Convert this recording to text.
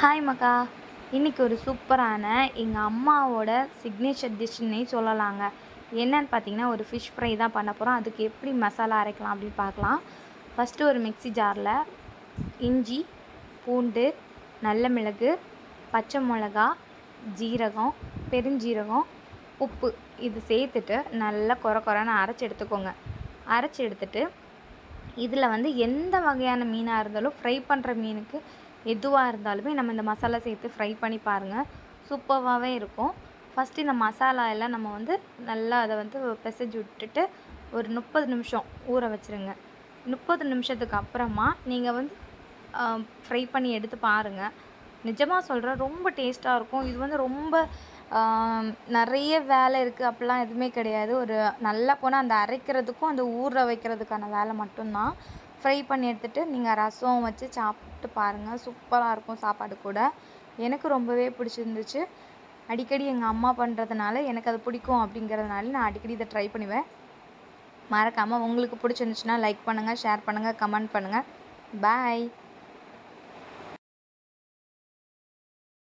Hi மக்கா. இன்றைக்கி ஒரு சூப்பரான எங்கள் அம்மாவோட சிக்னேச்சர் டிஷ்ஷுன்னே சொல்லலாங்க. என்னன்னு பார்த்தீங்கன்னா, ஒரு ஃபிஷ் ஃப்ரை தான் பண்ண போகிறோம். அதுக்கு எப்படி மசாலா அரைக்கலாம் அப்படின்னு பார்க்கலாம். ஃபஸ்ட்டு ஒரு மிக்ஸி ஜாரில் இஞ்சி, பூண்டு, நல்ல மிளகு, பச்சை மிளகா, ஜீரகம், பெருஞ்சீரகம், உப்பு இது சேர்த்துட்டு நல்லா கொரன்னு அரைச்சி எடுத்துக்கோங்க. அரைச்சி எடுத்துட்டு இதில் எந்த வகையான மீனாக இருந்தாலும் ஃப்ரை பண்ணுற மீனுக்கு எதுவாக இருந்தாலுமே நம்ம இந்த மசாலா சேர்த்து ஃப்ரை பண்ணி பாருங்கள், சூப்பராகவே இருக்கும். ஃபஸ்ட்டு இந்த மசாலா எல்லாம் நம்ம நல்லா அதை பிசைஞ்சு விட்டுட்டு ஒரு 30 நிமிஷம் ஊற வச்சுருங்க. 30 நிமிஷத்துக்கு அப்புறமா நீங்கள் ஃப்ரை பண்ணி எடுத்து பாருங்கள். நிஜமாக சொல்கிறேன், ரொம்ப டேஸ்ட்டாக இருக்கும். இது ரொம்ப நிறைய வேலை இருக்குது அப்படிலாம் எதுவுமே கிடையாது. ஒரு நல்லா போனால் அந்த அரைக்கிறதுக்கும் அந்த ஊற வைக்கிறதுக்கான வேலை மட்டும்தான். ஃப்ரை பண்ணி எடுத்துகிட்டு நீங்கள் ரசம் வச்சு சாப்பிட்டு பாருங்கள், சூப்பராக இருக்கும் சாப்பாடு கூட. எனக்கு ரொம்பவே பிடிச்சிருந்துச்சு. அடிக்கடி எங்கள் அம்மா பண்ணுறதுனால எனக்கு அது பிடிக்கும். அப்படிங்கிறதுனால நான் அடிக்கடி இதை ட்ரை பண்ணுவேன். மறக்காமல் உங்களுக்கு பிடிச்சிருந்துச்சுன்னா லைக் பண்ணுங்கள், ஷேர் பண்ணுங்கள், கமெண்ட் பண்ணுங்கள். பாய்.